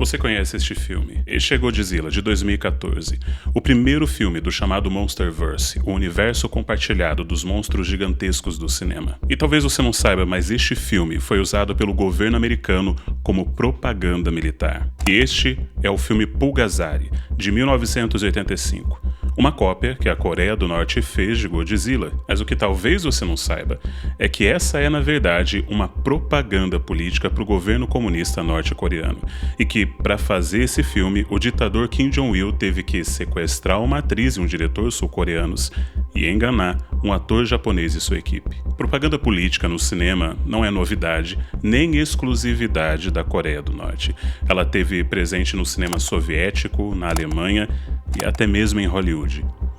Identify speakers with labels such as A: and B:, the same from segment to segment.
A: Você conhece este filme? Este é Godzilla, de 2014. O primeiro filme do chamado Monsterverse, o universo compartilhado dos monstros gigantescos do cinema. E talvez você não saiba, mas este filme foi usado pelo governo americano como propaganda militar. E este é o filme Pulgasari, de 1985. Uma cópia que a Coreia do Norte fez de Godzilla. Mas o que talvez você não saiba é que essa é, na verdade, uma propaganda política para o governo comunista norte-coreano. E que, para fazer esse filme, o ditador Kim Jong-il teve que sequestrar uma atriz e um diretor sul-coreanos e enganar um ator japonês e sua equipe. Propaganda política no cinema não é novidade, nem exclusividade da Coreia do Norte. Ela teve presente no cinema soviético, na Alemanha e até mesmo em Hollywood.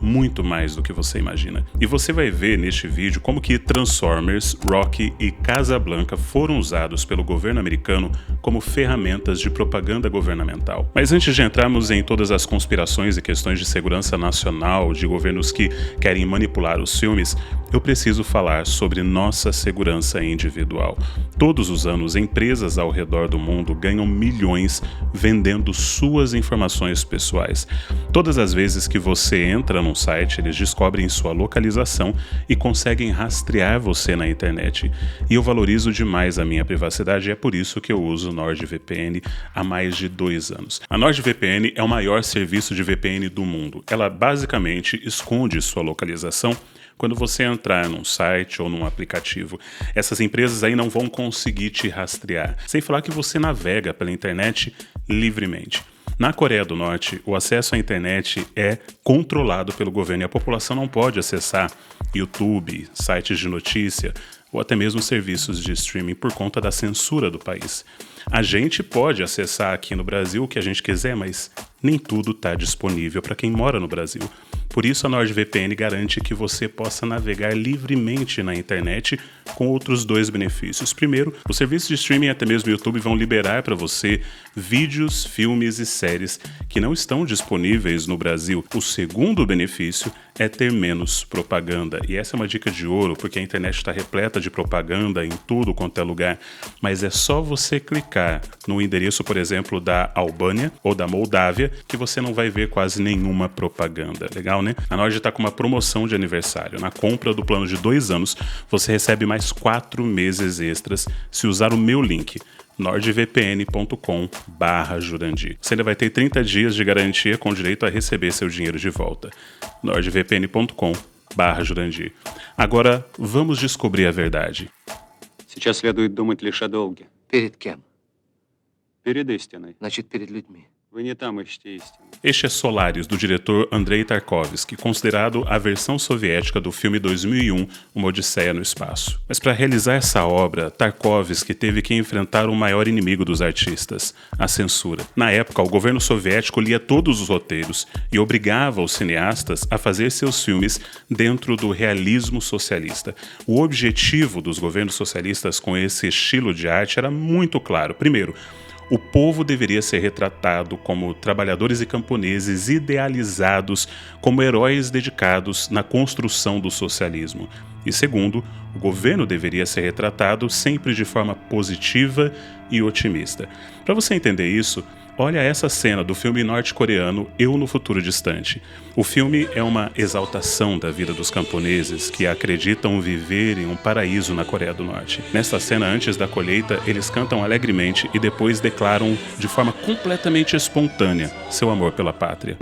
A: Muito mais do que você imagina. E você vai ver neste vídeo como que Transformers, Rocky e Casablanca foram usados pelo governo americano como ferramentas de propaganda governamental. Mas antes de entrarmos em todas as conspirações e questões de segurança nacional de governos que querem manipular os filmes, eu preciso falar sobre nossa segurança individual. Todos os anos, empresas ao redor do mundo ganham milhões vendendo suas informações pessoais. Todas as vezes que você entra num site, eles descobrem sua localização e conseguem rastrear você na internet. E eu valorizo demais a minha privacidade e é por isso que eu uso o NordVPN há mais de 2 anos. A NordVPN é o maior serviço de VPN do mundo. Ela basicamente esconde sua localização quando você entrar num site ou num aplicativo. Essas empresas aí não vão conseguir te rastrear, sem falar que você navega pela internet livremente. Na Coreia do Norte, o acesso à internet é controlado pelo governo e a população não pode acessar YouTube, sites de notícia ou até mesmo serviços de streaming por conta da censura do país. A gente pode acessar aqui no Brasil o que a gente quiser, mas nem tudo está disponível para quem mora no Brasil. Por isso, a NordVPN garante que você possa navegar livremente na internet com outros 2 benefícios. Primeiro, os serviços de streaming, até mesmo o YouTube, vão liberar para você vídeos, filmes e séries que não estão disponíveis no Brasil. O segundo benefício é ter menos propaganda. E essa é uma dica de ouro, porque a internet está repleta de propaganda em tudo quanto é lugar. Mas é só você clicar no endereço, por exemplo, da Albânia ou da Moldávia, que você não vai ver quase nenhuma propaganda. Legal, né? A Nord está com uma promoção de aniversário. Na compra do plano de 2 anos, você recebe mais 4 meses extras se usar o meu link, nordvpn.com/Jurandir. Você ainda vai ter 30 dias de garantia com direito a receber seu dinheiro de volta. nordvpn.com/Jurandir. Agora, vamos descobrir a verdade.
B: Сейчас следует думать лишь о долге.
C: Перед кем?
B: Перед истиной.
C: Значит, перед людьми.
B: Вы не там ищете истину.
A: Este é Solaris, do diretor Andrei Tarkovsky, considerado a versão soviética do filme 2001, Uma Odisseia no Espaço. Mas para realizar essa obra, Tarkovsky teve que enfrentar o maior inimigo dos artistas, a censura. Na época, o governo soviético lia todos os roteiros e obrigava os cineastas a fazer seus filmes dentro do realismo socialista. O objetivo dos governos socialistas com esse estilo de arte era muito claro. Primeiro, o povo deveria ser retratado como trabalhadores e camponeses idealizados como heróis dedicados na construção do socialismo. E segundo, o governo deveria ser retratado sempre de forma positiva e otimista. Para você entender isso, olha essa cena do filme norte-coreano Eu no Futuro Distante. O filme é uma exaltação da vida dos camponeses que acreditam viver em um paraíso na Coreia do Norte. Nesta cena, antes da colheita, eles cantam alegremente e depois declaram de forma completamente espontânea seu amor pela pátria.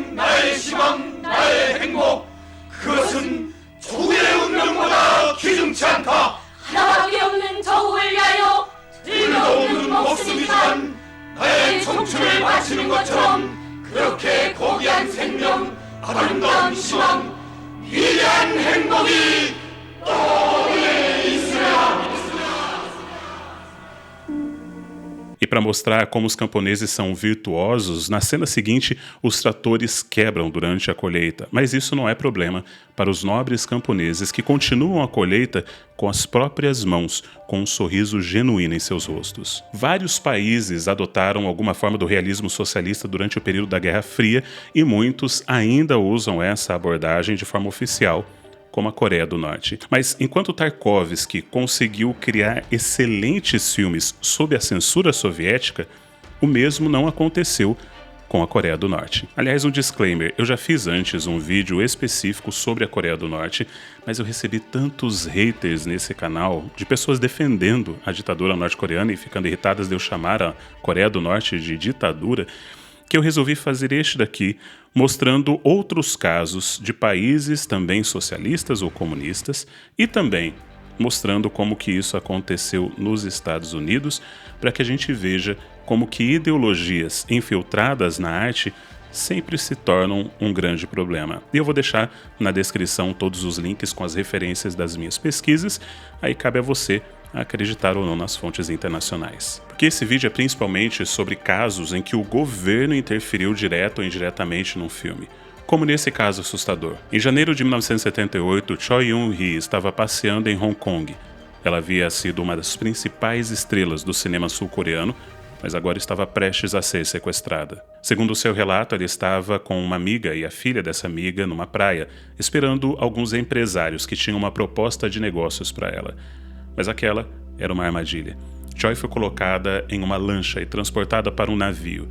D: 나의 청춘을 바치는 것처럼 그렇게 고귀한 생명, 아름다운 희망, 위대한 행복이 너에게 있으라.
A: E para mostrar como os camponeses são virtuosos, na cena seguinte os tratores quebram durante a colheita. Mas isso não é problema para os nobres camponeses que continuam a colheita com as próprias mãos, com um sorriso genuíno em seus rostos. Vários países adotaram alguma forma do realismo socialista durante o período da Guerra Fria e muitos ainda usam essa abordagem de forma oficial, como a Coreia do Norte. Mas enquanto Tarkovsky conseguiu criar excelentes filmes sob a censura soviética, O mesmo não aconteceu com a Coreia do Norte. Aliás, um disclaimer, eu já fiz antes um vídeo específico sobre a Coreia do Norte, mas eu recebi tantos haters nesse canal, de pessoas defendendo a ditadura norte-coreana e ficando irritadas de eu chamar a Coreia do Norte de ditadura, que eu resolvi fazer este daqui, mostrando outros casos de países também socialistas ou comunistas e também mostrando como que isso aconteceu nos Estados Unidos, para que a gente veja como que ideologias infiltradas na arte sempre se tornam um grande problema. E eu vou deixar na descrição todos os links com as referências das minhas pesquisas, aí cabe a você acreditar ou não nas fontes internacionais. Porque esse vídeo é principalmente sobre casos em que o governo interferiu direto ou indiretamente num filme. Como nesse caso assustador. Em janeiro de 1978, Choi Eun-hee estava passeando em Hong Kong. Ela havia sido uma das principais estrelas do cinema sul-coreano, mas agora estava prestes a ser sequestrada. Segundo o seu relato, ela estava com uma amiga e a filha dessa amiga numa praia, esperando alguns empresários que tinham uma proposta de negócios para ela. Mas aquela era uma armadilha. Choi foi colocada em uma lancha e transportada para um navio.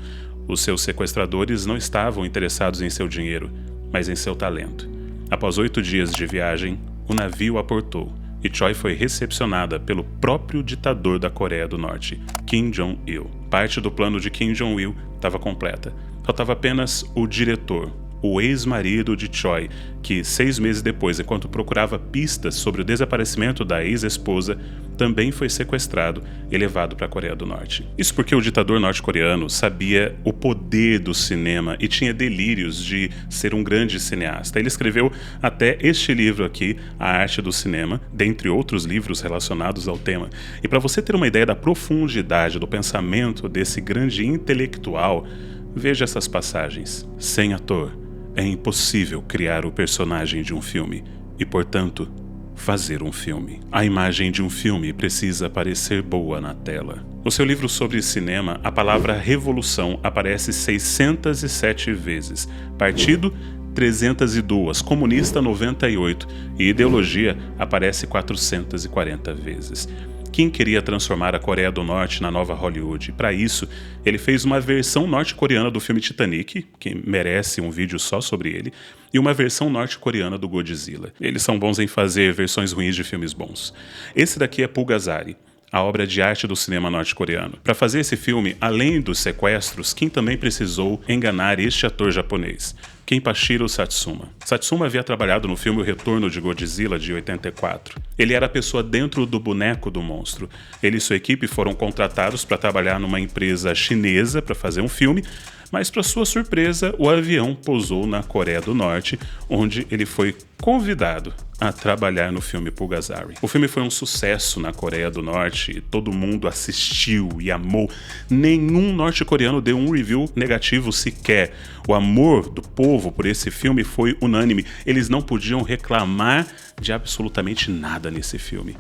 A: Os seus sequestradores não estavam interessados em seu dinheiro, mas em seu talento. Após 8 dias de viagem, o navio aportou e Choi foi recepcionada pelo próprio ditador da Coreia do Norte, Kim Jong-il. Parte do plano de Kim Jong-il estava completa. Faltava apenas o diretor, o ex-marido de Choi, que 6 meses depois, enquanto procurava pistas sobre o desaparecimento da ex-esposa, também foi sequestrado e levado para a Coreia do Norte. Isso porque o ditador norte-coreano sabia o poder do cinema e tinha delírios de ser um grande cineasta. Ele escreveu até este livro aqui, A Arte do Cinema, dentre outros livros relacionados ao tema. E para você ter uma ideia da profundidade do pensamento desse grande intelectual, veja essas passagens. Sem ator, é impossível criar o personagem de um filme e, portanto, fazer um filme. A imagem de um filme precisa parecer boa na tela. No seu livro sobre cinema, a palavra revolução aparece 607 vezes, partido 302, comunista 98 e ideologia aparece 440 vezes. Kim queria transformar a Coreia do Norte na nova Hollywood. Para isso, ele fez uma versão norte-coreana do filme Titanic, que merece um vídeo só sobre ele, e uma versão norte-coreana do Godzilla. Eles são bons em fazer versões ruins de filmes bons. Esse daqui é Pulgasari, a obra de arte do cinema norte-coreano. Para fazer esse filme, além dos sequestros, Kim também precisou enganar este ator japonês, Kenpachiro Satsuma. Satsuma havia trabalhado no filme O Retorno de Godzilla de 84. Ele era a pessoa dentro do boneco do monstro. Ele e sua equipe foram contratados para trabalhar numa empresa chinesa para fazer um filme, mas para sua surpresa, o avião pousou na Coreia do Norte, onde ele foi convidado a trabalhar no filme Pulgasari. O filme foi um sucesso na Coreia do Norte e todo mundo assistiu e amou. Nenhum norte-coreano deu um review negativo sequer. O amor do povo por esse filme foi unânime. Eles não podiam reclamar de absolutamente nada nesse filme.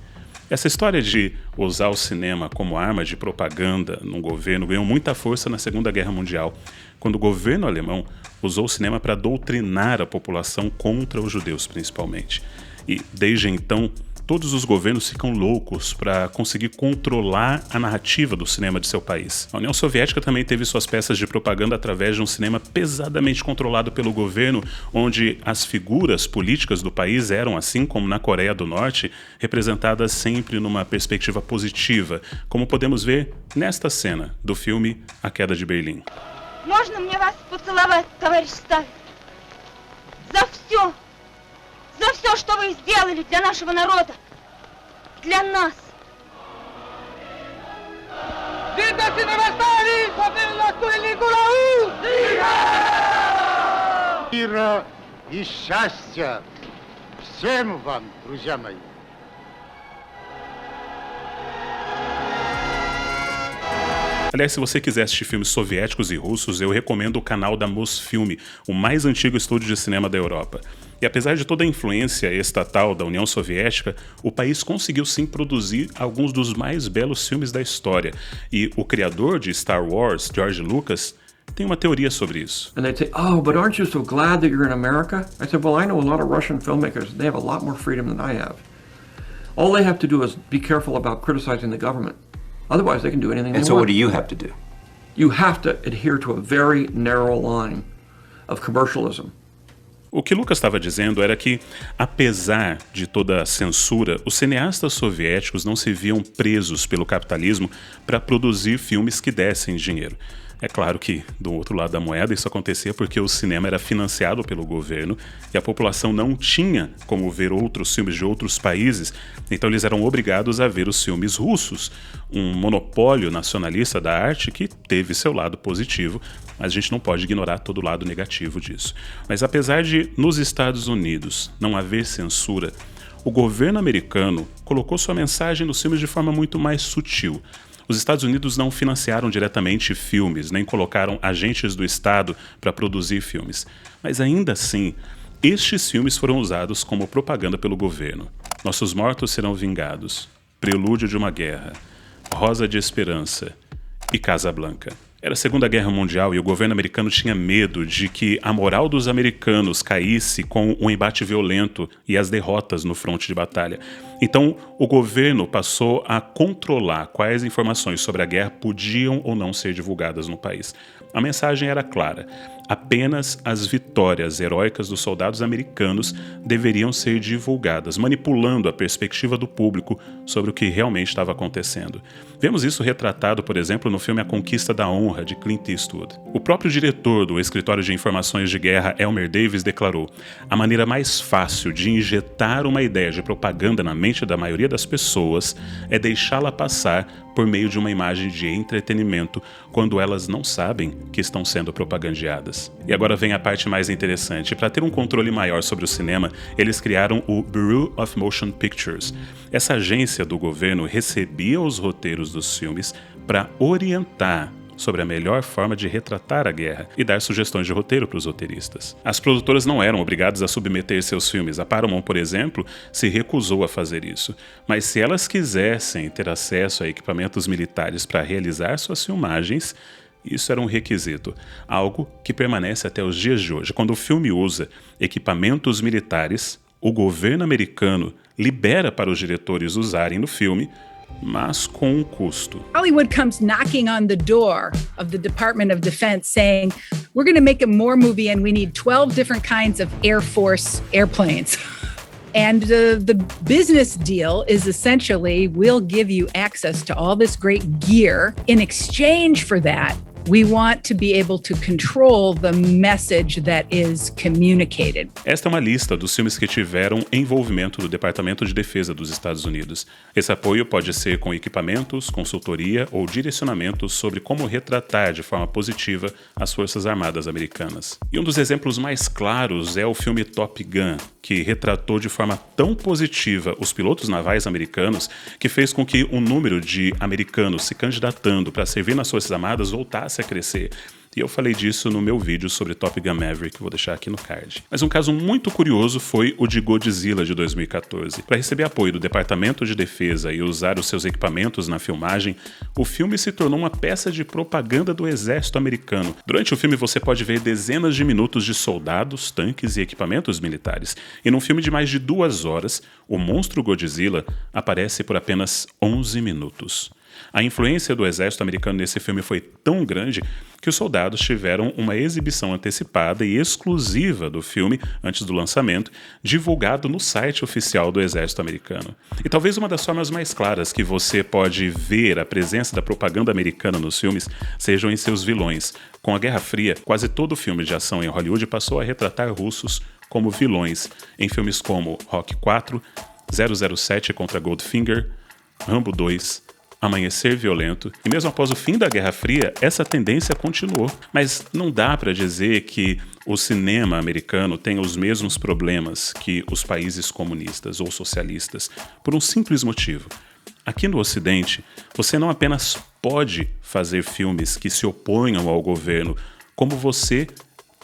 A: Essa história de usar o cinema como arma de propaganda num governo ganhou muita força na Segunda Guerra Mundial, quando o governo alemão usou o cinema para doutrinar a população contra os judeus, principalmente. E, desde então, todos os governos ficam loucos para conseguir controlar a narrativa do cinema de seu país. A União Soviética também teve suas peças de propaganda através de um cinema pesadamente controlado pelo governo, onde as figuras políticas do país eram, assim como na Coreia do Norte, representadas sempre numa perspectiva positiva, como podemos ver nesta cena do filme A Queda de Berlim.
C: Можно мне вас поцеловать, товарищ Сталин? За все, что вы сделали для нашего народа, для нас.
D: Viva Cinema Stalin! Победа Николау!
E: Мира и счастья всем вам, друзья мои!
A: Aliás, se você quiser assistir filmes soviéticos e russos, eu recomendo o canal da Mosfilm, o mais antigo estúdio de cinema da Europa. E apesar de toda a influência estatal da União Soviética, o país conseguiu sim produzir alguns dos mais belos filmes da história. E o criador de Star Wars, George Lucas, tem uma teoria sobre isso.
F: And they'd say, "Oh, but aren't you so glad that you're in America?" I said, "Well, I know a lot of Russian filmmakers. They have a lot more freedom than I have. All they have to do is be careful about criticizing the government. Otherwise, they can do anything they want."
G: And so what do you have to do?
F: You have to adhere to a very narrow line of commercialism.
A: O que Lucas estava dizendo era que, apesar de toda a censura, os cineastas soviéticos não se viam presos pelo capitalismo para produzir filmes que dessem dinheiro. É claro que, do outro lado da moeda, isso acontecia porque o cinema era financiado pelo governo e a população não tinha como ver outros filmes de outros países, então eles eram obrigados a ver os filmes russos, um monopólio nacionalista da arte que teve seu lado positivo, mas a gente não pode ignorar todo o lado negativo disso. Mas apesar de, nos Estados Unidos, não haver censura, o governo americano colocou sua mensagem nos filmes de forma muito mais sutil. Os Estados Unidos não financiaram diretamente filmes, nem colocaram agentes do Estado para produzir filmes. Mas ainda assim, estes filmes foram usados como propaganda pelo governo. Nossos mortos serão vingados, Prelúdio de uma Guerra, Rosa de Esperança e Casablanca. Era a Segunda Guerra Mundial e o governo americano tinha medo de que a moral dos americanos caísse com um embate violento e as derrotas no fronte de batalha. Então, o governo passou a controlar quais informações sobre a guerra podiam ou não ser divulgadas no país. A mensagem era clara: apenas as vitórias heróicas dos soldados americanos deveriam ser divulgadas, manipulando a perspectiva do público sobre o que realmente estava acontecendo. Vemos isso retratado, por exemplo, no filme A Conquista da Honra, de Clint Eastwood. O próprio diretor do Escritório de Informações de Guerra, Elmer Davis, declarou: a maneira mais fácil de injetar uma ideia de propaganda na mente da maioria das pessoas é deixá-la passar por meio de uma imagem de entretenimento, quando elas não sabem que estão sendo propagandeadas. E agora vem a parte mais interessante. Para ter um controle maior sobre o cinema, eles criaram o Bureau of Motion Pictures. Essa agência do governo recebia os roteiros dos filmes para orientar sobre a melhor forma de retratar a guerra e dar sugestões de roteiro para os roteiristas. As produtoras não eram obrigadas a submeter seus filmes. A Paramount, por exemplo, se recusou a fazer isso. Mas se elas quisessem ter acesso a equipamentos militares para realizar suas filmagens, isso era um requisito, algo que permanece até os dias de hoje. Quando o filme usa equipamentos militares, o governo americano libera para os diretores usarem no filme, mas com um custo.
G: Hollywood comes knocking on the door of the Department of Defense saying, we're going to make a more movie and we need 12 different kinds of Air Force airplanes. And the business deal is essentially, we'll give you access to all this great gear. In exchange for that, we want to be able to control the message that is communicated.
A: Esta é uma lista dos filmes que tiveram envolvimento do Departamento de Defesa dos Estados Unidos. Esse apoio pode ser com equipamentos, consultoria ou direcionamentos sobre como retratar de forma positiva as Forças Armadas americanas. E um dos exemplos mais claros é o filme Top Gun, que retratou de forma tão positiva os pilotos navais americanos que fez com que o número de americanos se candidatando para servir nas Forças Armadas voltasse a crescer. E eu falei disso no meu vídeo sobre Top Gun Maverick, que vou deixar aqui no card. Mas um caso muito curioso foi o de Godzilla de 2014. Para receber apoio do Departamento de Defesa e usar os seus equipamentos na filmagem, o filme se tornou uma peça de propaganda do exército americano. Durante o filme você pode ver dezenas de minutos de soldados, tanques e equipamentos militares. E num filme de mais de 2 horas, o monstro Godzilla aparece por apenas 11 minutos. A influência do exército americano nesse filme foi tão grande que os soldados tiveram uma exibição antecipada e exclusiva do filme antes do lançamento, divulgado no site oficial do exército americano. E talvez uma das formas mais claras que você pode ver a presença da propaganda americana nos filmes sejam em seus vilões. Com a Guerra Fria, quase todo filme de ação em Hollywood passou a retratar russos como vilões, em filmes como Rocky IV, 007 contra Goldfinger, Rambo 2, Amanhecer Violento, e mesmo após o fim da Guerra Fria, essa tendência continuou. Mas não dá para dizer que o cinema americano tenha os mesmos problemas que os países comunistas ou socialistas, por um simples motivo. Aqui no Ocidente, você não apenas pode fazer filmes que se oponham ao governo, como você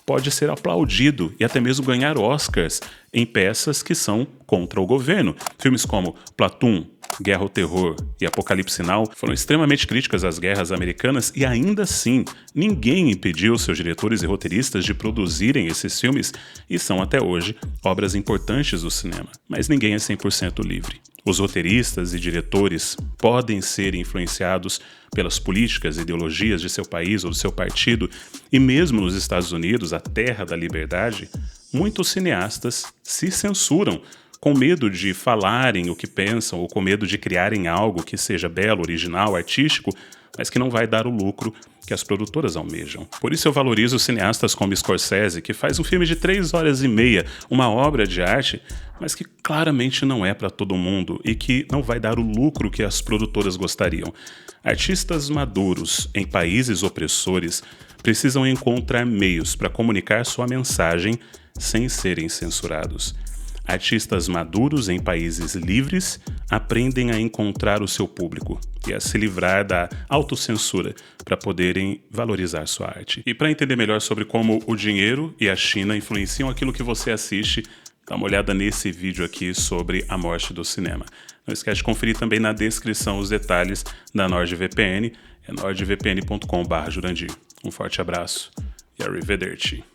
A: pode ser aplaudido e até mesmo ganhar Oscars em peças que são contra o governo. Filmes como Platoon, Guerra ao Terror e Apocalipse Now foram extremamente críticas às guerras americanas e ainda assim ninguém impediu seus diretores e roteiristas de produzirem esses filmes e são até hoje obras importantes do cinema. Mas ninguém é 100% livre. Os roteiristas e diretores podem ser influenciados pelas políticas e ideologias de seu país ou do seu partido, e mesmo nos Estados Unidos, a terra da liberdade, muitos cineastas se censuram com medo de falarem o que pensam ou com medo de criarem algo que seja belo, original, artístico, mas que não vai dar o lucro que as produtoras almejam. Por isso eu valorizo cineastas como Scorsese, que faz um filme de 3 horas e meia, uma obra de arte, mas que claramente não é para todo mundo e que não vai dar o lucro que as produtoras gostariam. Artistas maduros em países opressores precisam encontrar meios para comunicar sua mensagem sem serem censurados. Artistas maduros em países livres aprendem a encontrar o seu público e a se livrar da autocensura para poderem valorizar sua arte. E para entender melhor sobre como o dinheiro e a China influenciam aquilo que você assiste, dá uma olhada nesse vídeo aqui sobre a morte do cinema. Não esquece de conferir também na descrição os detalhes da NordVPN, é nordvpn.com/Jurandir. Um forte abraço e arrivederci.